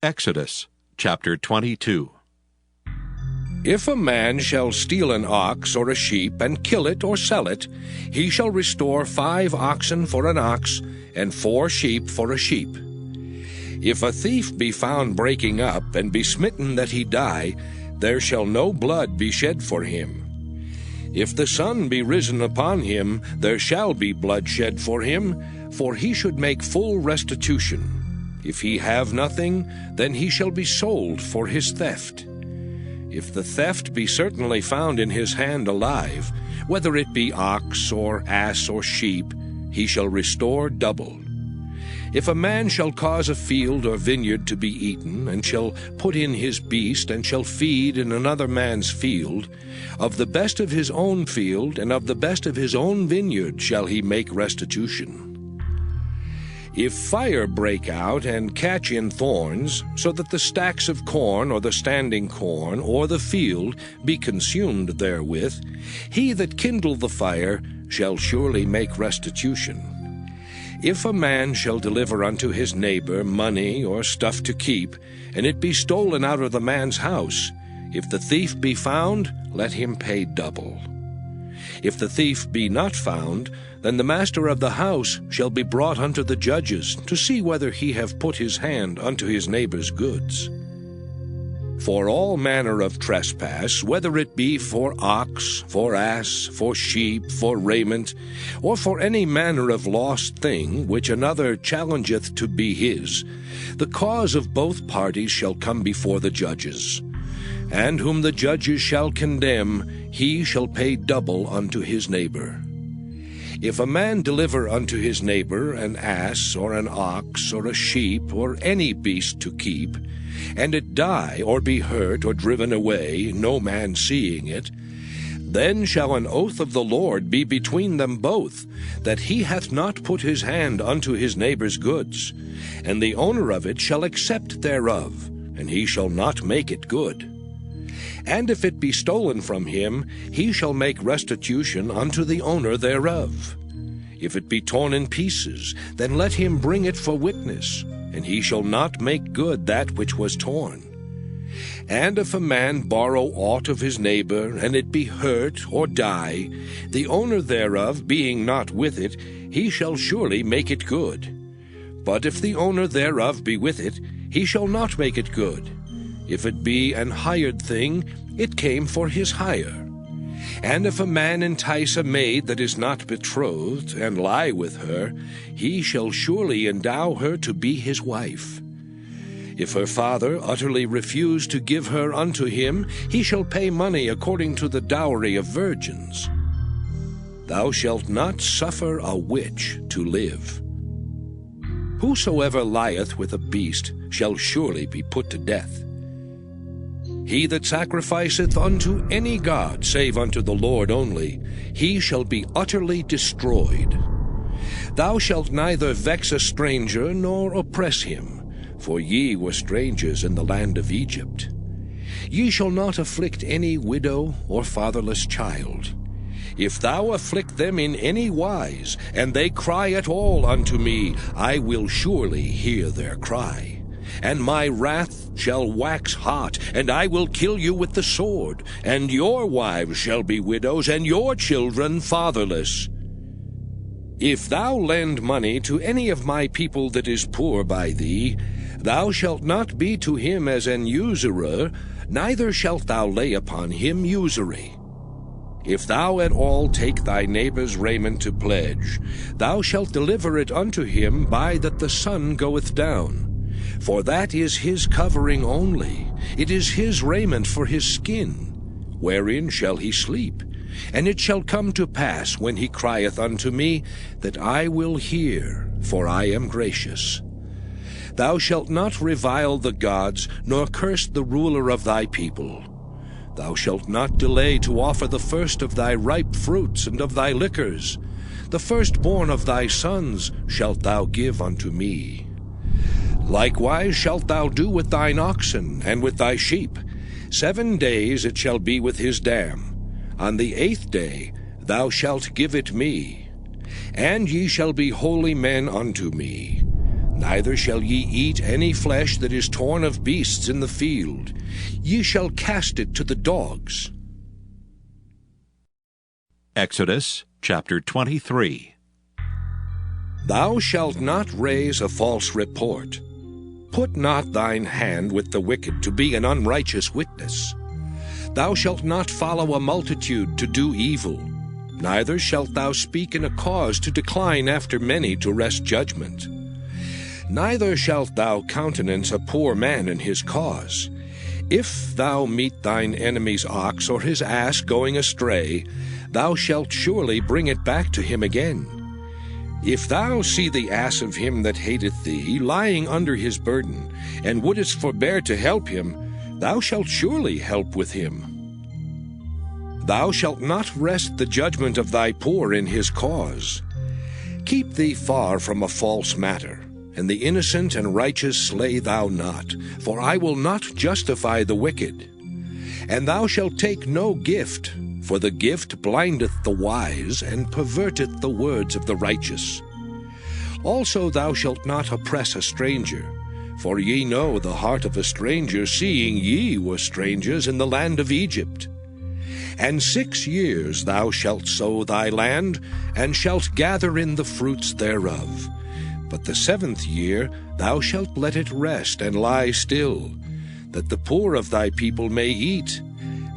Exodus chapter 22. If a man shall steal an ox or a sheep, and kill it or sell it, he shall restore 5 oxen for an ox, and 4 sheep for a sheep. If a thief be found breaking up, and be smitten that he die, there shall no blood be shed for him. If the sun be risen upon him, there shall be blood shed for him, for he should make full restitution. If he have nothing, then he shall be sold for his theft. If the theft be certainly found in his hand alive, whether it be ox or ass or sheep, he shall restore double. If a man shall cause a field or vineyard to be eaten, and shall put in his beast, and shall feed in another man's field, of the best of his own field and of the best of his own vineyard shall he make restitution. If fire break out and catch in thorns, so that the stacks of corn or the standing corn or the field be consumed therewith, he that kindled the fire shall surely make restitution. If a man shall deliver unto his neighbor money or stuff to keep, and it be stolen out of the man's house, if the thief be found, let him pay double. If the thief be not found, then the master of the house shall be brought unto the judges, to see whether he have put his hand unto his neighbor's goods. For all manner of trespass, whether it be for ox, for ass, for sheep, for raiment, or for any manner of lost thing which another challengeth to be his, the cause of both parties shall come before the judges. And whom the judges shall condemn, he shall pay double unto his neighbor. If a man deliver unto his neighbor an ass or an ox or a sheep or any beast to keep, and it die or be hurt or driven away, no man seeing it, then shall an oath of the Lord be between them both, that he hath not put his hand unto his neighbor's goods, and the owner of it shall accept thereof, and he shall not make it good. And if it be stolen from him, he shall make restitution unto the owner thereof. If it be torn in pieces, then let him bring it for witness, and he shall not make good that which was torn. And if a man borrow aught of his neighbor, and it be hurt or die, the owner thereof being not with it, he shall surely make it good. But if the owner thereof be with it, he shall not make it good. If it be an hired thing, it came for his hire. And if a man entice a maid that is not betrothed, and lie with her, he shall surely endow her to be his wife. If her father utterly refuse to give her unto him, he shall pay money according to the dowry of virgins. Thou shalt not suffer a witch to live. Whosoever lieth with a beast shall surely be put to death. He that sacrificeth unto any god save unto the Lord only, he shall be utterly destroyed. Thou shalt neither vex a stranger nor oppress him, for ye were strangers in the land of Egypt. Ye shall not afflict any widow or fatherless child. If thou afflict them in any wise, and they cry at all unto me, I will surely hear their cry. And my wrath shall wax hot, and I will kill you with the sword, and your wives shall be widows, and your children fatherless. If thou lend money to any of my people that is poor by thee, thou shalt not be to him as an usurer, neither shalt thou lay upon him usury. If thou at all take thy neighbor's raiment to pledge, thou shalt deliver it unto him by that the sun goeth down. For that is his covering only, it is his raiment for his skin. Wherein shall he sleep? And it shall come to pass, when he crieth unto me, that I will hear, for I am gracious. Thou shalt not revile the gods, nor curse the ruler of thy people. Thou shalt not delay to offer the first of thy ripe fruits and of thy liquors. The firstborn of thy sons shalt thou give unto me. Likewise shalt thou do with thine oxen and with thy sheep. 7 days it shall be with his dam. On the 8th day thou shalt give it me. And ye shall be holy men unto me. Neither shall ye eat any flesh that is torn of beasts in the field. Ye shall cast it to the dogs. Exodus chapter 23. Thou shalt not raise a false report. Put not thine hand with the wicked to be an unrighteous witness. Thou shalt not follow a multitude to do evil, neither shalt thou speak in a cause to decline after many to wrest judgment. Neither shalt thou countenance a poor man in his cause. If thou meet thine enemy's ox or his ass going astray, thou shalt surely bring it back to him again. If thou see the ass of him that hateth thee lying under his burden, and wouldest forbear to help him, thou shalt surely help with him. Thou shalt not wrest the judgment of thy poor in his cause. Keep thee far from a false matter, and the innocent and righteous slay thou not, for I will not justify the wicked. And thou shalt take no gift, for the gift blindeth the wise, and perverteth the words of the righteous. Also thou shalt not oppress a stranger, for ye know the heart of a stranger, seeing ye were strangers in the land of Egypt. And 6 years thou shalt sow thy land, and shalt gather in the fruits thereof. But the 7th year thou shalt let it rest and lie still, that the poor of thy people may eat,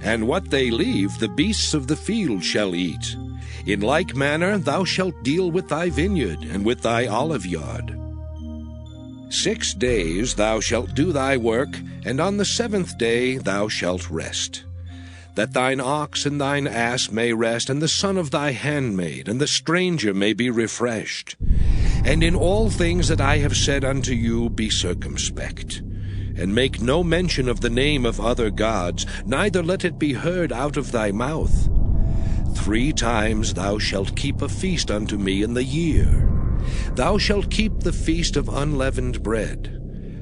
and what they leave the beasts of the field shall eat. In like manner thou shalt deal with thy vineyard and with thy oliveyard. 6 days thou shalt do thy work, and on the 7th day thou shalt rest, that thine ox and thine ass may rest, and the son of thy handmaid, and the stranger may be refreshed. And in all things that I have said unto you be circumspect, and make no mention of the name of other gods, neither let it be heard out of thy mouth. 3 times thou shalt keep a feast unto me in the year. Thou shalt keep the feast of unleavened bread.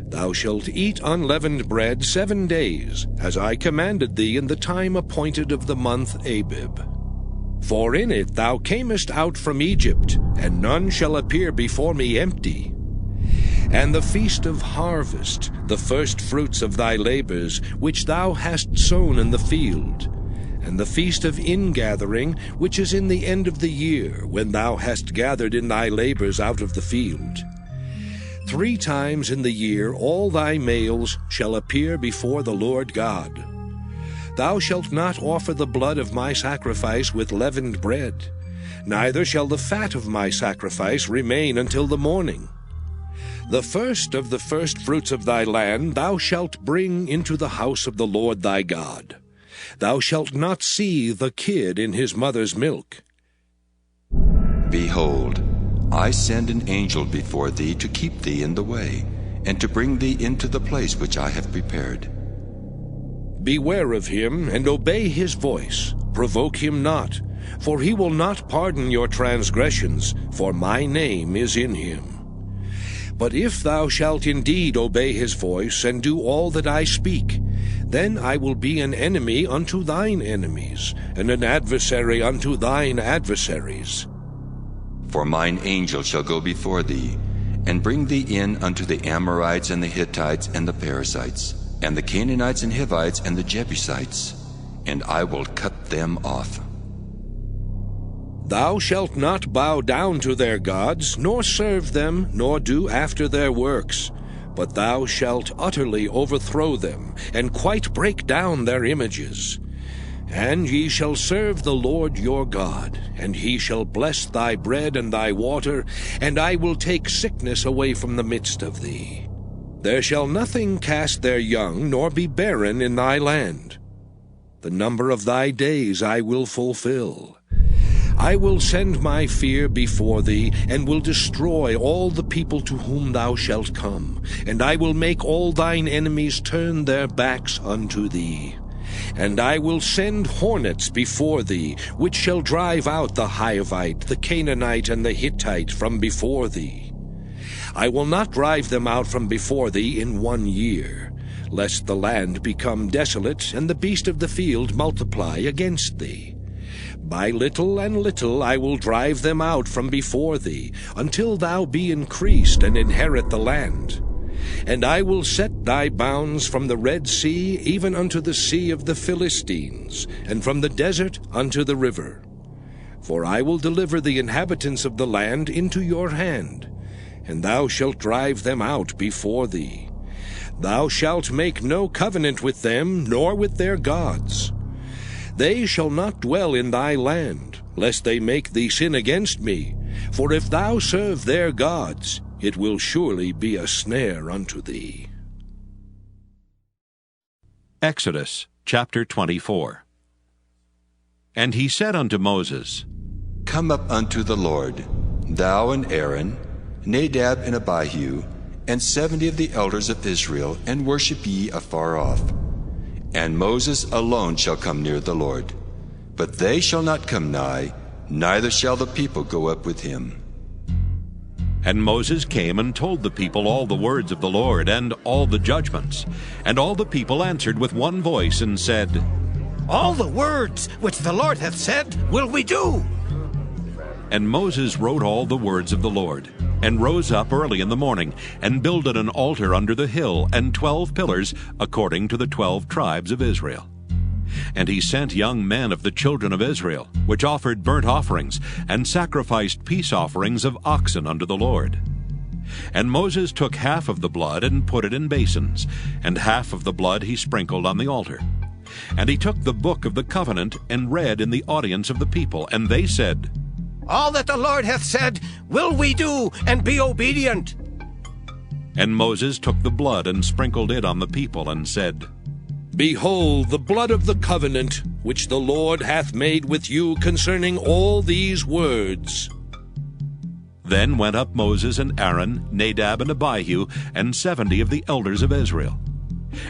Thou shalt eat unleavened bread 7 days, as I commanded thee in the time appointed of the month Abib. For in it thou camest out from Egypt, and none shall appear before me empty. And the feast of harvest, the first fruits of thy labors, which thou hast sown in the field, and the feast of ingathering, which is in the end of the year, when thou hast gathered in thy labors out of the field. 3 times in the year all thy males shall appear before the Lord God. Thou shalt not offer the blood of my sacrifice with leavened bread, neither shall the fat of my sacrifice remain until the morning. The first of the firstfruits of thy land thou shalt bring into the house of the Lord thy God. Thou shalt not see the kid in his mother's milk. Behold, I send an angel before thee to keep thee in the way, and to bring thee into the place which I have prepared. Beware of him, and obey his voice. Provoke him not, for he will not pardon your transgressions, for my name is in him. But if thou shalt indeed obey his voice, and do all that I speak, then I will be an enemy unto thine enemies, and an adversary unto thine adversaries. For mine angel shall go before thee, and bring thee in unto the Amorites, and the Hittites, and the Perizzites, and the Canaanites, and Hivites, and the Jebusites, and I will cut them off. Thou shalt not bow down to their gods, nor serve them, nor do after their works, but thou shalt utterly overthrow them, and quite break down their images. And ye shall serve the Lord your God, and he shall bless thy bread and thy water, and I will take sickness away from the midst of thee. There shall nothing cast their young, nor be barren in thy land. The number of thy days I will fulfill. I will send my fear before thee, and will destroy all the people to whom thou shalt come, and I will make all thine enemies turn their backs unto thee. And I will send hornets before thee, which shall drive out the Hivite, the Canaanite, and the Hittite from before thee. I will not drive them out from before thee in 1 year, lest the land become desolate, and the beast of the field multiply against thee. By little and little I will drive them out from before thee, until thou be increased and inherit the land. And I will set thy bounds from the Red Sea even unto the sea of the Philistines, and from the desert unto the river. For I will deliver the inhabitants of the land into your hand, and thou shalt drive them out before thee. Thou shalt make no covenant with them, nor with their gods. They shall not dwell in thy land, lest they make thee sin against me. For if thou serve their gods, it will surely be a snare unto thee. Exodus chapter 24. And he said unto Moses, Come up unto the Lord, thou and Aaron, Nadab and Abihu, and 70 of the elders of Israel, and worship ye afar off. And Moses alone shall come near the Lord. But they shall not come nigh, neither shall the people go up with him. And Moses came and told the people all the words of the Lord, and all the judgments. And all the people answered with one voice, and said, All the words which the Lord hath said will we do. And Moses wrote all the words of the Lord, and rose up early in the morning, and builded an altar under the hill, and 12 pillars, according to the 12 tribes of Israel. And he sent young men of the children of Israel, which offered burnt offerings, and sacrificed peace offerings of oxen unto the Lord. And Moses took half of the blood, and put it in basins, and half of the blood he sprinkled on the altar. And he took the book of the covenant, and read in the audience of the people, and they said, All that the Lord hath said will we do, and be obedient. And Moses took the blood, and sprinkled it on the people, and said, Behold the blood of the covenant, which the Lord hath made with you concerning all these words. Then went up Moses and Aaron, Nadab and Abihu, and 70 of the elders of Israel.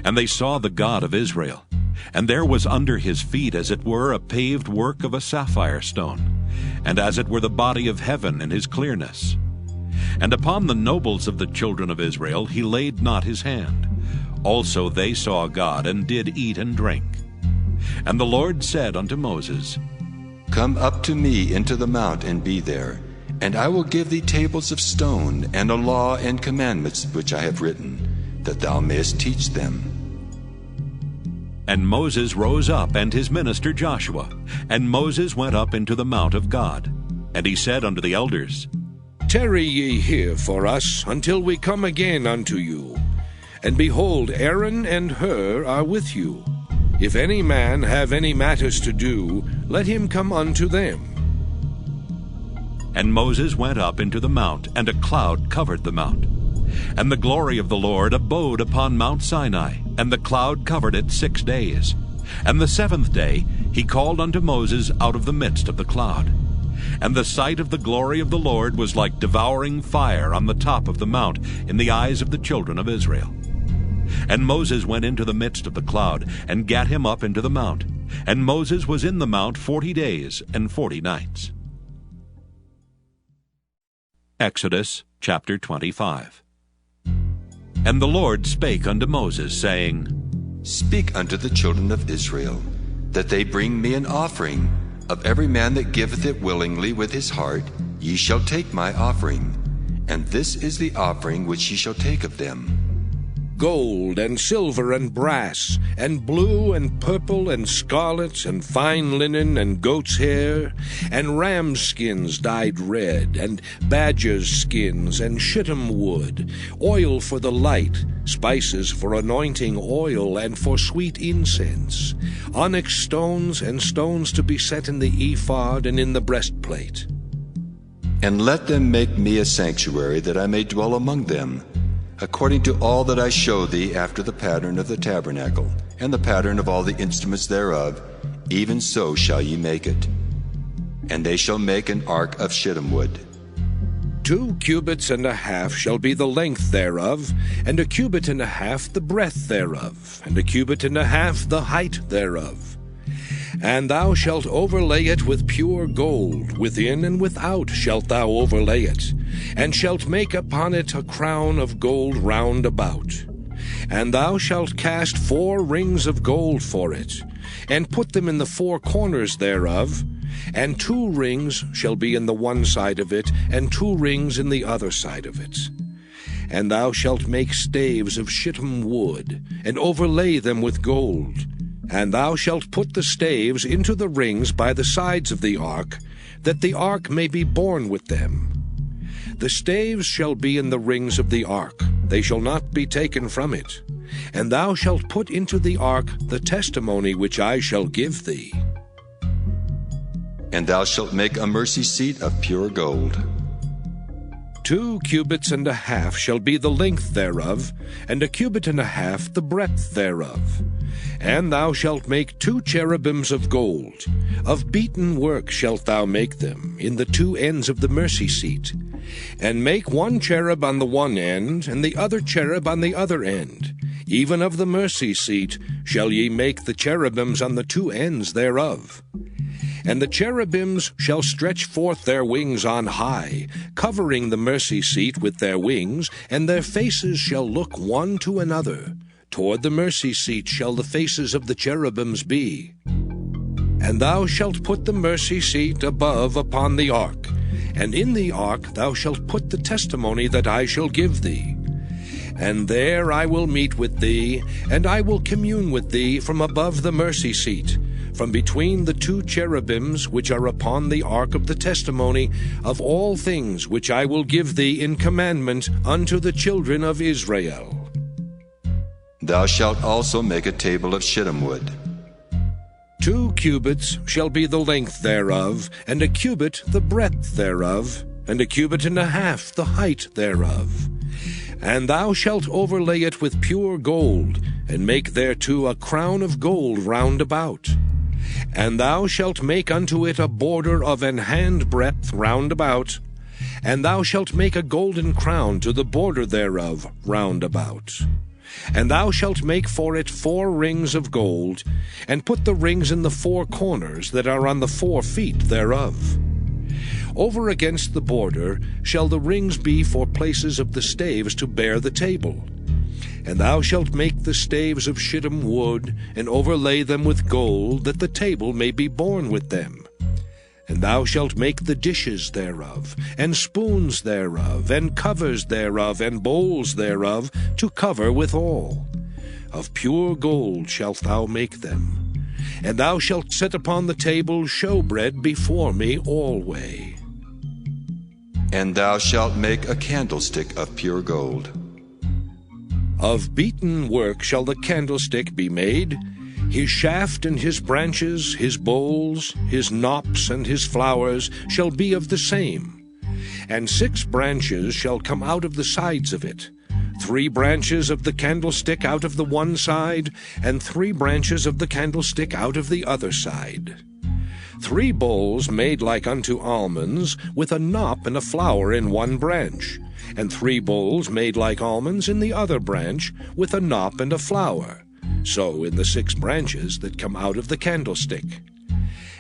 And they saw the God of Israel. And there was under his feet as it were a paved work of a sapphire stone, and as it were the body of heaven in his clearness. And upon the nobles of the children of Israel he laid not his hand. Also they saw God, and did eat and drink. And the Lord said unto Moses, Come up to me into the mount, and be there, and I will give thee tables of stone, and a law and commandments which I have written, that thou mayest teach them. And Moses rose up, and his minister Joshua. And Moses went up into the mount of God. And he said unto the elders, Tarry ye here for us, until we come again unto you. And behold, Aaron and Hur are with you. If any man have any matters to do, let him come unto them. And Moses went up into the mount, and a cloud covered the mount. And the glory of the Lord abode upon Mount Sinai, and the cloud covered it 6 days. And the 7th day he called unto Moses out of the midst of the cloud. And the sight of the glory of the Lord was like devouring fire on the top of the mount in the eyes of the children of Israel. And Moses went into the midst of the cloud, and gat him up into the mount. And Moses was in the mount 40 days and 40 nights. Exodus chapter 25. And the Lord spake unto Moses, saying, Speak unto the children of Israel, that they bring me an offering. Of every man that giveth it willingly with his heart, ye shall take my offering. And this is the offering which ye shall take of them: Gold and silver and brass, and blue and purple and scarlet, and fine linen and goat's hair, and ram's skins dyed red, and badger's skins, and shittim wood, oil for the light, spices for anointing oil and for sweet incense, onyx stones, and stones to be set in the ephod and in the breastplate. And let them make me a sanctuary, that I may dwell among them, according to all that I show thee, after the pattern of the tabernacle, and the pattern of all the instruments thereof, even so shall ye make it. And they shall make an ark of shittim wood. 2 cubits and a half shall be the length thereof, and 1 cubit and a half the breadth thereof, and 1 cubit and a half the height thereof. And thou shalt overlay it with pure gold, within and without shalt thou overlay it, and shalt make upon it a crown of gold round about. And thou shalt cast 4 rings of gold for it, and put them in the 4 corners thereof, And 2 rings shall be in the one side of it, and 2 rings in the other side of it. And thou shalt make staves of shittim wood, and overlay them with gold. And thou shalt put the staves into the rings by the sides of the ark, that the ark may be borne with them. The staves shall be in the rings of the ark, they shall not be taken from it. And thou shalt put into the ark the testimony which I shall give thee. And thou shalt make a mercy seat of pure gold. 2 cubits and a half shall be the length thereof, and a cubit and a half the breadth thereof. And thou shalt make 2 cherubims of gold. Of beaten work shalt thou make them, in the 2 ends of the mercy seat. And make 1 cherub on the one end, and the other cherub on the other end. Even of the mercy seat shall ye make the cherubims on the 2 ends thereof. And the cherubims shall stretch forth their wings on high, covering the mercy seat with their wings, and their faces shall look one to another. Toward the mercy seat shall the faces of the cherubims be. And thou shalt put the mercy seat above upon the ark, and in the ark thou shalt put the testimony that I shall give thee. And there I will meet with thee, and I will commune with thee from above the mercy seat, from between the 2 cherubims which are upon the ark of the testimony, of all things which I will give thee in commandment unto the children of Israel. Thou shalt also make a table of shittim wood. 2 cubits shall be the length thereof, and a cubit the breadth thereof, and a cubit and a half the height thereof. And thou shalt overlay it with pure gold, and make thereto a crown of gold round about. And thou shalt make unto it a border of an handbreadth round about. And thou shalt make a golden crown to the border thereof round about. And thou shalt make for it 4 rings of gold, and put the rings in the 4 corners that are on the 4 feet thereof. Over against the border shall the rings be for places of the staves to bear the table. And thou shalt make the staves of shittim wood, and overlay them with gold, that the table may be borne with them. And thou shalt make the dishes thereof, and spoons thereof, and covers thereof, and bowls thereof, to cover withal. Of pure gold shalt thou make them. And thou shalt set upon the table showbread before me alway. And thou shalt make a candlestick of pure gold. Of beaten work shall the candlestick be made. His shaft and his branches, his bowls, his knops and his flowers shall be of the same. And 6 branches shall come out of the sides of it, 3 branches of the candlestick out of the one side, and 3 branches of the candlestick out of the other side. 3 bowls made like unto almonds, with a knop and a flower in one branch, and 3 bowls made like almonds in the other branch, with a knop and a flower. So in the 6 branches that come out of the candlestick.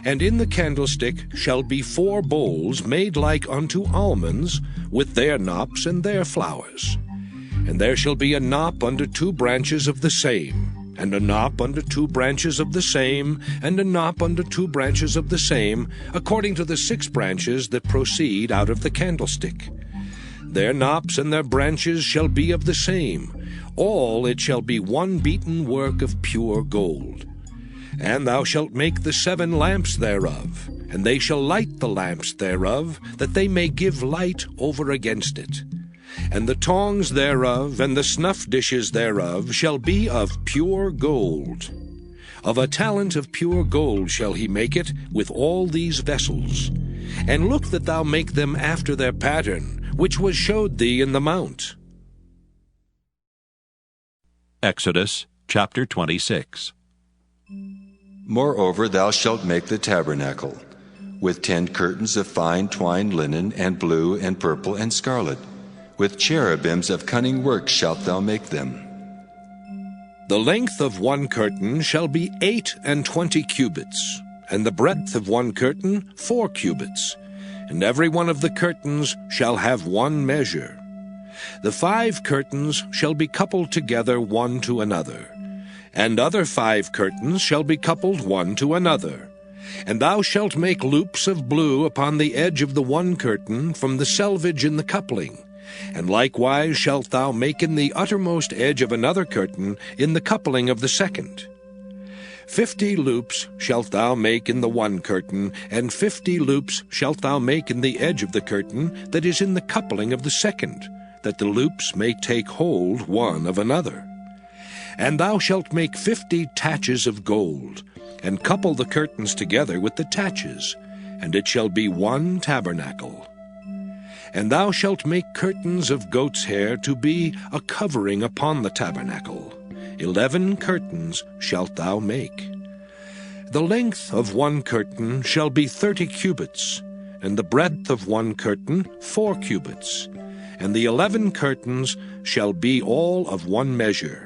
And in the candlestick shall be 4 bowls made like unto almonds, with their knops and their flowers. And there shall be a knop under 2 branches of the same, and a knop under 2 branches of the same, and a knop under 2 branches of the same, according to the 6 branches that proceed out of the candlestick. Their knops and their branches shall be of the same. All it shall be one beaten work of pure gold. And thou shalt make the 7 lamps thereof, and they shall light the lamps thereof, that they may give light over against it. And the tongs thereof, and the snuff dishes thereof, shall be of pure gold. Of a talent of pure gold shall he make it, with all these vessels. And look that thou make them after their pattern, which was showed thee in the mount. Exodus chapter 26. Moreover, thou shalt make the tabernacle, with 10 curtains of fine twined linen, and blue, and purple, and scarlet. With cherubims of cunning work shalt thou make them. The length of one curtain shall be 28 cubits, and the breadth of one curtain 4 cubits, and every one of the curtains shall have one measure. The 5 curtains shall be coupled together one to another, and other 5 curtains shall be coupled one to another, And thou shalt make loops of blue upon the edge of the one curtain from the selvage in the coupling, and likewise shalt thou make in the uttermost edge of another curtain in the coupling of the second. 50 loops shalt thou make in the one curtain, and 50 loops shalt thou make in the edge of the curtain that is in the coupling of the second, that the loops may take hold one of another. And thou shalt make 50 taches of gold, and couple the curtains together with the taches, and it shall be one tabernacle. And thou shalt make curtains of goat's hair to be a covering upon the tabernacle. 11 curtains shalt thou make. The length of one curtain shall be 30 cubits, and the breadth of one curtain 4 cubits, and the 11 curtains shall be all of one measure.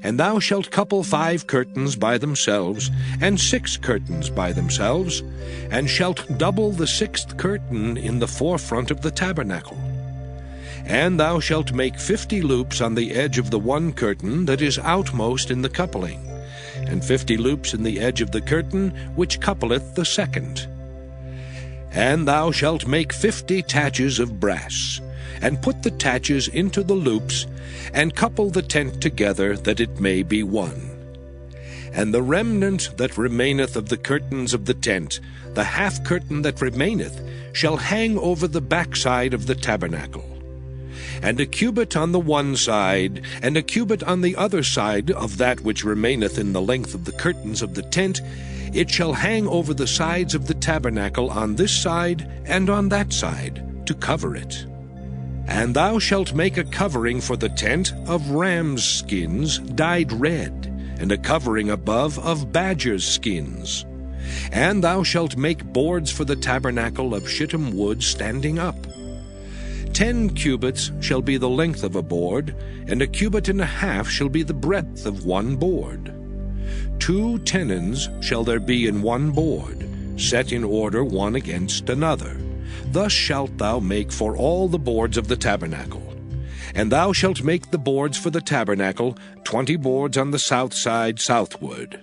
And thou shalt couple 5 curtains by themselves, and 6 curtains by themselves, and shalt double the 6th curtain in the forefront of the tabernacle. And thou shalt make 50 loops on the edge of the one curtain that is outmost in the coupling, and 50 loops in the edge of the curtain which coupleth the second. And thou shalt make 50 taches of brass, and put the taches into the loops, and couple the tent together, that it may be one. And the remnant that remaineth of the curtains of the tent, the half curtain that remaineth, shall hang over the backside of the tabernacle. And a cubit on the one side, and a cubit on the other side of that which remaineth in the length of the curtains of the tent, it shall hang over the sides of the tabernacle on this side and on that side, to cover it. And thou shalt make a covering for the tent of rams' skins dyed red, and a covering above of badgers' skins. And thou shalt make boards for the tabernacle of shittim wood standing up. 10 cubits shall be the length of a board, and a cubit and a half shall be the breadth of one board. 2 tenons shall there be in one board, set in order one against another. Thus shalt thou make for all the boards of the tabernacle. And thou shalt make the boards for the tabernacle, 20 boards on the south side southward.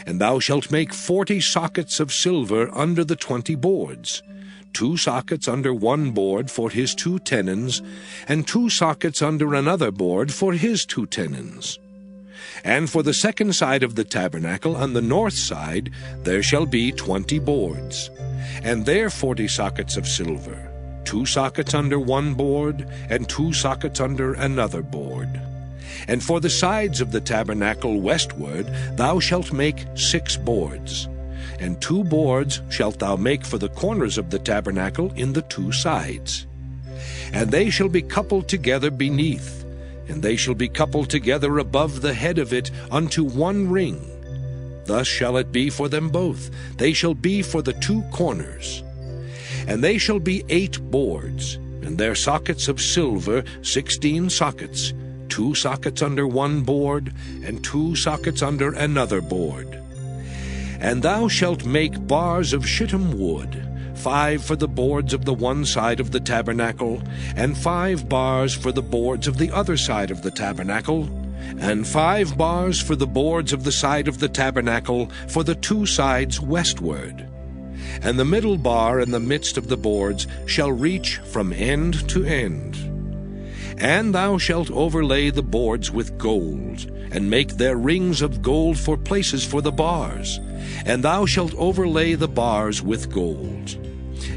And thou shalt make 40 sockets of silver under the 20 boards, 2 sockets under one board for his 2 tenons, and 2 sockets under another board for his 2 tenons. And for the second side of the tabernacle, on the north side, there shall be 20 boards, and there 40 sockets of silver, 2 sockets under one board, and 2 sockets under another board. And for the sides of the tabernacle westward thou shalt make 6 boards, and 2 boards shalt thou make for the corners of the tabernacle in the 2 sides. And they shall be coupled together beneath, and they shall be coupled together above the head of it unto one ring. Thus shall it be for them both. They shall be for the 2 corners. And they shall be 8 boards, and their sockets of silver 16 sockets, 2 sockets under one board, and 2 sockets under another board. And thou shalt make bars of shittim wood, 5 for the boards of the one side of the tabernacle, and 5 bars for the boards of the other side of the tabernacle, and 5 bars for the boards of the side of the tabernacle for the 2 sides westward. And the middle bar in the midst of the boards shall reach from end to end. And thou shalt overlay the boards with gold, and make their rings of gold for places for the bars. And thou shalt overlay the bars with gold.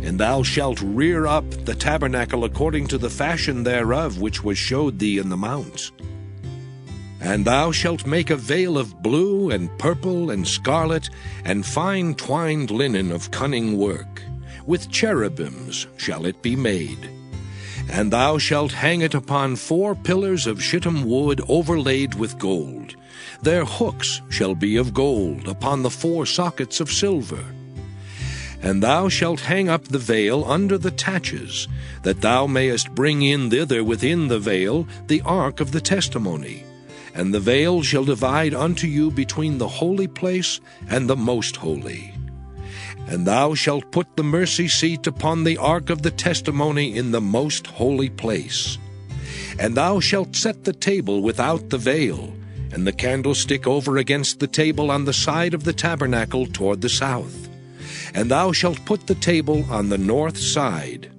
And thou shalt rear up the tabernacle according to the fashion thereof which was showed thee in the mount. And thou shalt make a veil of blue and purple and scarlet and fine twined linen of cunning work. With cherubims shall it be made. And thou shalt hang it upon 4 pillars of shittim wood overlaid with gold. Their hooks shall be of gold upon the 4 sockets of silver. And thou shalt hang up the veil under the taches, that thou mayest bring in thither within the veil the ark of the testimony. And the veil shall divide unto you between the holy place and the most holy. And thou shalt put the mercy seat upon the ark of the testimony in the most holy place. And thou shalt set the table without the veil, and the candlestick over against the table on the side of the tabernacle toward the south. And thou shalt put the table on the north side.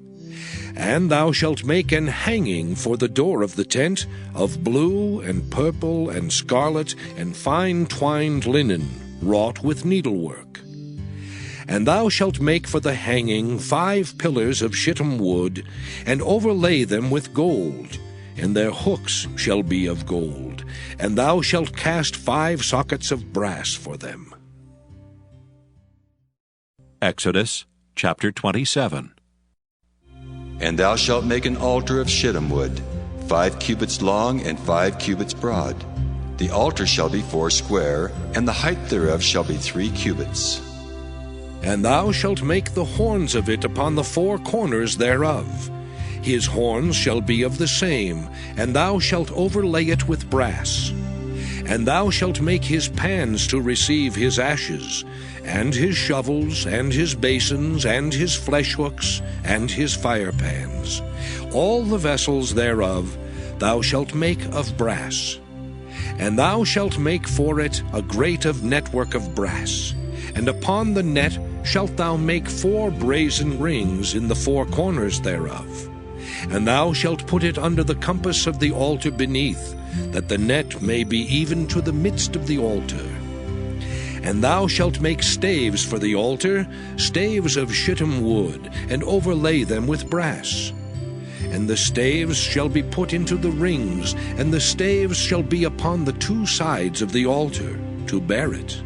And thou shalt make an hanging for the door of the tent of blue and purple and scarlet and fine twined linen, wrought with needlework. And thou shalt make for the hanging 5 pillars of shittim wood, and overlay them with gold, and their hooks shall be of gold, and thou shalt cast 5 sockets of brass for them. Exodus chapter 27. And thou shalt make an altar of shittim wood, 5 cubits long and 5 cubits broad. The altar shall be 4 square, and the height thereof shall be 3 cubits. And thou shalt make the horns of it upon the 4 corners thereof. His horns shall be of the same, and thou shalt overlay it with brass. And thou shalt make his pans to receive his ashes, and his shovels, and his basins, and his flesh hooks, and his fire pans. All the vessels thereof thou shalt make of brass. And thou shalt make for it a grate of network of brass. And upon the net shalt thou make 4 brazen rings in the 4 corners thereof. And thou shalt put it under the compass of the altar beneath, that the net may be even to the midst of the altar. And thou shalt make staves for the altar, staves of shittim wood, and overlay them with brass. And the staves shall be put into the rings, and the staves shall be upon the 2 sides of the altar, to bear it.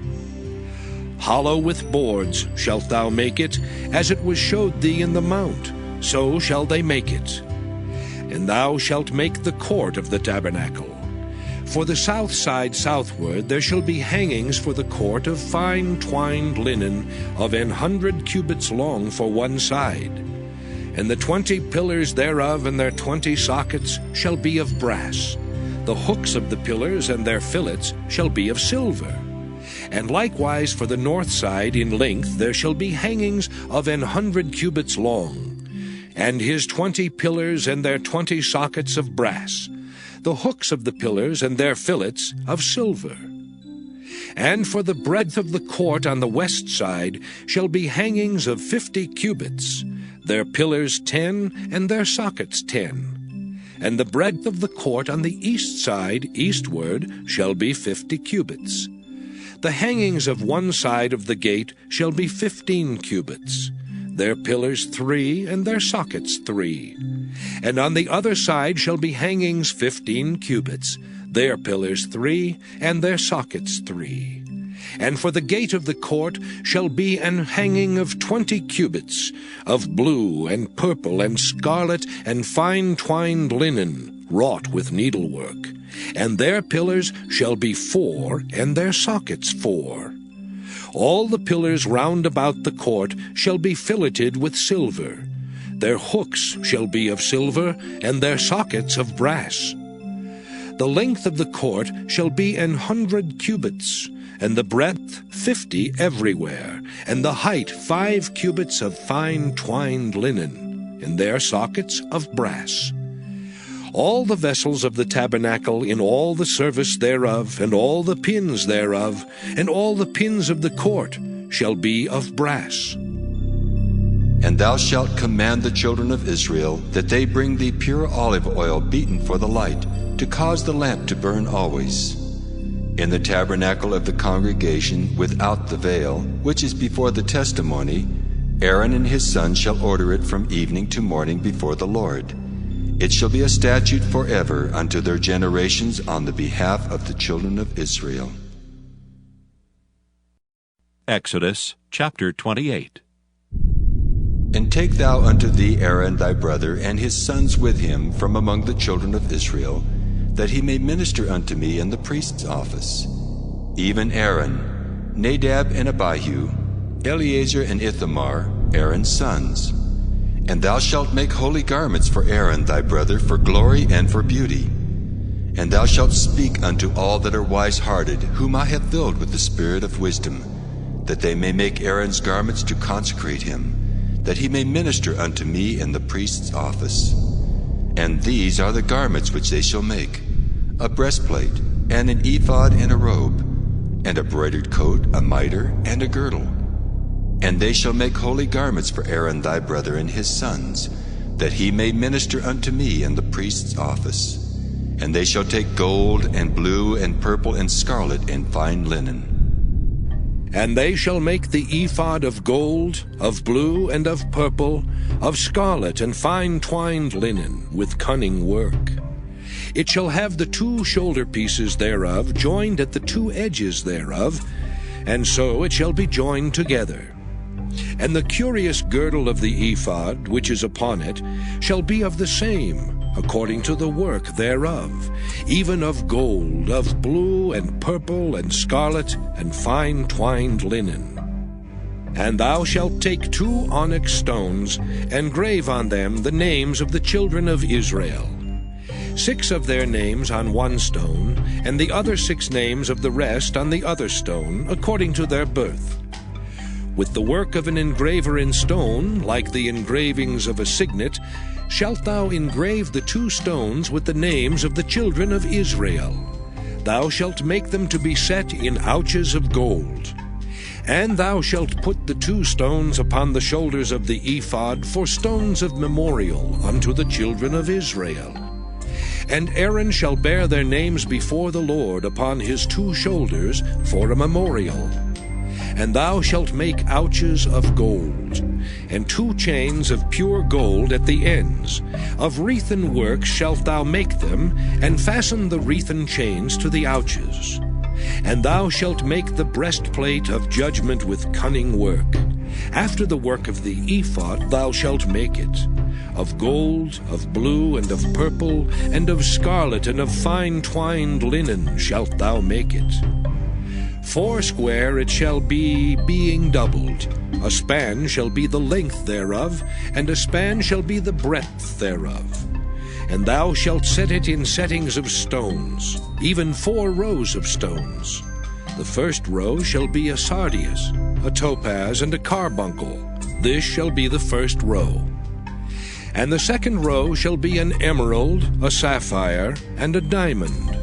Hollow with boards shalt thou make it, as it was showed thee in the mount, so shall they make it. And thou shalt make the court of the tabernacle. For the south side southward there shall be hangings for the court of fine twined linen of 100 cubits long for one side. And the 20 pillars thereof and their 20 sockets shall be of brass. The hooks of the pillars and their fillets shall be of silver. And likewise for the north side in length there shall be hangings of 100 cubits long, and his 20 pillars and their 20 sockets of brass, the hooks of the pillars and their fillets of silver. And for the breadth of the court on the west side shall be hangings of 50 cubits, their pillars 10 and their sockets 10. And the breadth of the court on the east side eastward shall be 50 cubits. The hangings of one side of the gate shall be 15 cubits, their pillars 3 and their sockets 3. And on the other side shall be hangings 15 cubits, their pillars 3 and their sockets 3. And for the gate of the court shall be an hanging of 20 cubits, of blue and purple and scarlet and fine twined linen, wrought with needlework. And their pillars shall be 4 and their sockets 4. All the pillars round about the court shall be filleted with silver. Their hooks shall be of silver, and their sockets of brass. The length of the court shall be 100 cubits, and the breadth 50 everywhere, and the height 5 cubits of fine twined linen, and their sockets of brass. All the vessels of the tabernacle in all the service thereof, and all the pins thereof, and all the pins of the court shall be of brass. And thou shalt command the children of Israel that they bring thee pure olive oil beaten for the light, to cause the lamp to burn always. In the tabernacle of the congregation without the veil, which is before the testimony, Aaron and his sons shall order it from evening to morning before the Lord. It shall be a statute forever unto their generations on the behalf of the children of Israel. Exodus chapter 28. And take thou unto thee Aaron thy brother and his sons with him from among the children of Israel, that he may minister unto me in the priest's office. Even Aaron, Nadab and Abihu, Eleazar and Ithamar, Aaron's sons. And thou shalt make holy garments for Aaron thy brother for glory and for beauty. And thou shalt speak unto all that are wise-hearted, whom I have filled with the spirit of wisdom, that they may make Aaron's garments to consecrate him, that he may minister unto me in the priest's office. And these are the garments which they shall make: a breastplate, and an ephod and a robe, and a broidered coat, a mitre, and a girdle. And they shall make holy garments for Aaron thy brother and his sons, that he may minister unto me in the priest's office. And they shall take gold, and blue, and purple, and scarlet, and fine linen. And they shall make the ephod of gold, of blue, and of purple, of scarlet, and fine twined linen, with cunning work. It shall have the 2 shoulder pieces thereof joined at the 2 edges thereof, and so it shall be joined together. And the curious girdle of the ephod, which is upon it, shall be of the same, according to the work thereof, even of gold, of blue, and purple, and scarlet, and fine twined linen. And thou shalt take 2 onyx stones, and grave on them the names of the children of Israel, 6 of their names on 1 stone, and the other 6 names of the rest on the other stone, according to their birth. With the work of an engraver in stone, like the engravings of a signet, shalt thou engrave the 2 stones with the names of the children of Israel. Thou shalt make them to be set in ouches of gold. And thou shalt put the 2 stones upon the shoulders of the ephod for stones of memorial unto the children of Israel. And Aaron shall bear their names before the Lord upon his 2 shoulders for a memorial. And thou shalt make ouches of gold, and 2 chains of pure gold at the ends. Of wreathen work shalt thou make them, and fasten the wreathen chains to the ouches. And thou shalt make the breastplate of judgment with cunning work. After the work of the ephod thou shalt make it. Of gold, of blue, and of purple, and of scarlet, and of fine twined linen shalt thou make it. 4 square it shall be, being doubled. A span shall be the length thereof, and a span shall be the breadth thereof. And thou shalt set it in settings of stones, even 4 rows of stones. The first row shall be a sardius, a topaz, and a carbuncle. This shall be the first row. And the second row shall be an emerald, a sapphire, and a diamond.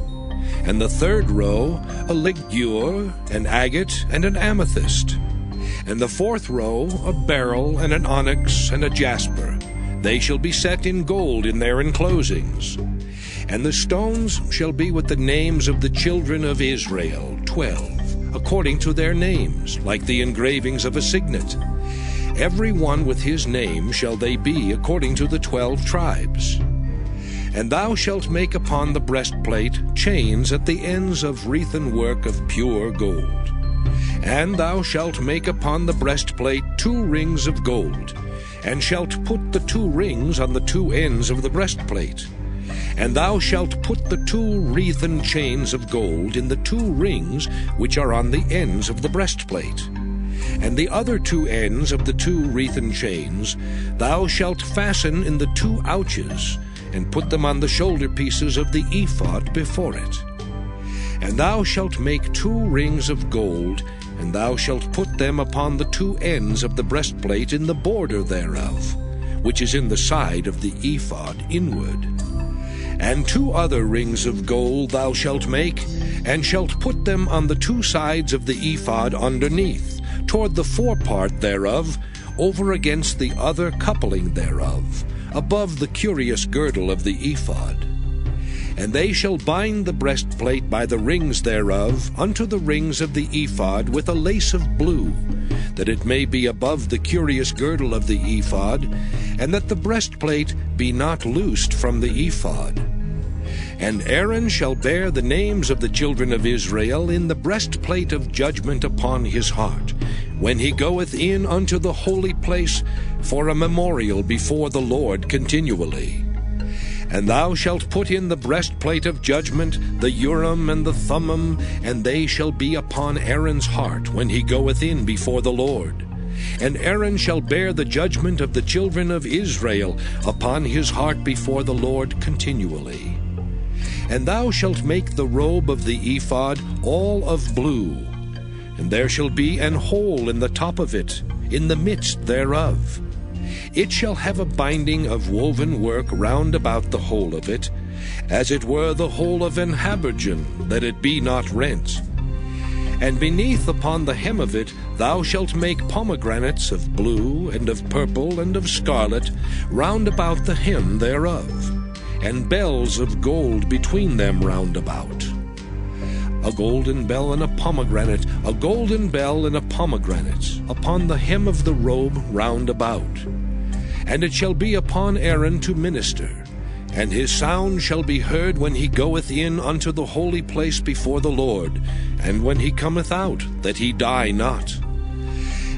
And the third row a ligure, an agate, and an amethyst. And the 4th row a beryl, and an onyx, and a jasper. They shall be set in gold in their enclosings. And the stones shall be with the names of the children of Israel, 12, according to their names, like the engravings of a signet. Every one with his name shall they be according to the 12 tribes. And thou shalt make upon the breastplate chains at the ends of wreathen work of pure gold. And thou shalt make upon the breastplate 2 rings of gold, and shalt put the 2 rings on the 2 ends of the breastplate. And thou shalt put the 2 wreathen chains of gold in the 2 rings which are on the ends of the breastplate. And the other 2 ends of the 2 wreathen chains thou shalt fasten in the 2 ouches, and put them on the shoulder pieces of the ephod before it. And thou shalt make 2 rings of gold, and thou shalt put them upon the 2 ends of the breastplate in the border thereof, which is in the side of the ephod inward. And 2 other rings of gold thou shalt make, and shalt put them on the 2 sides of the ephod underneath, toward the forepart thereof, over against the other coupling thereof, above the curious girdle of the ephod. And they shall bind the breastplate by the rings thereof unto the rings of the ephod with a lace of blue, that it may be above the curious girdle of the ephod, and that the breastplate be not loosed from the ephod. And Aaron shall bear the names of the children of Israel in the breastplate of judgment upon his heart, when he goeth in unto the holy place for a memorial before the Lord continually. And thou shalt put in the breastplate of judgment the Urim and the Thummim, and they shall be upon Aaron's heart when he goeth in before the Lord. And Aaron shall bear the judgment of the children of Israel upon his heart before the Lord continually. And thou shalt make the robe of the ephod all of blue, and there shall be an hole in the top of it, in the midst thereof. It shall have a binding of woven work round about the whole of it, as it were the whole of an habergeon, that it be not rent. And beneath upon the hem of it thou shalt make pomegranates of blue, and of purple, and of scarlet, round about the hem thereof, and bells of gold between them round about. A golden bell and a pomegranate, a golden bell and a pomegranate, upon the hem of the robe round about. And it shall be upon Aaron to minister, and his sound shall be heard when he goeth in unto the holy place before the Lord, and when he cometh out, that he die not.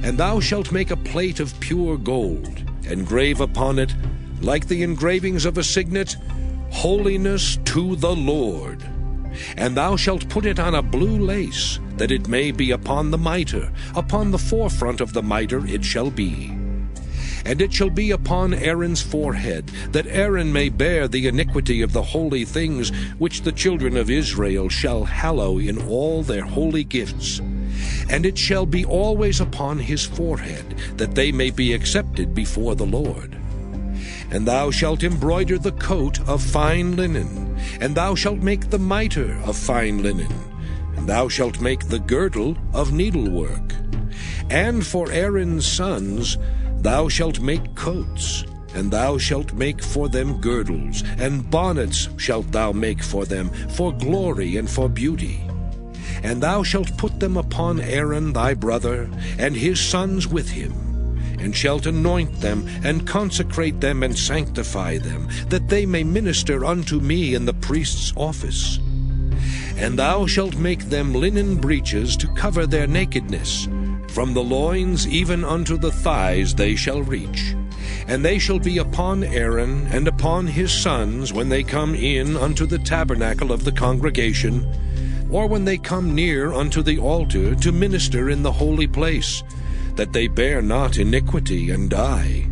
And thou shalt make a plate of pure gold, and grave upon it, like the engravings of a signet, Holiness to the Lord. And thou shalt put it on a blue lace, that it may be upon the mitre, upon the forefront of the mitre it shall be. And it shall be upon Aaron's forehead, that Aaron may bear the iniquity of the holy things which the children of Israel shall hallow in all their holy gifts. And it shall be always upon his forehead, that they may be accepted before the Lord. And thou shalt embroider the coat of fine linen, and thou shalt make the mitre of fine linen, and thou shalt make the girdle of needlework. And for Aaron's sons thou shalt make coats, and thou shalt make for them girdles, and bonnets shalt thou make for them, for glory and for beauty. And thou shalt put them upon Aaron thy brother, and his sons with him, and shalt anoint them, and consecrate them, and sanctify them, that they may minister unto me in the priest's office. And thou shalt make them linen breeches to cover their nakedness. From the loins even unto the thighs they shall reach. And they shall be upon Aaron and upon his sons when they come in unto the tabernacle of the congregation, or when they come near unto the altar to minister in the holy place, that they bear not iniquity and die.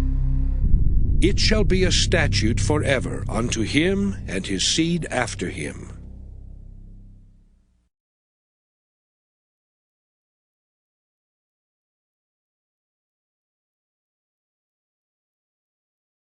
It shall be a statute forever unto him and his seed after him.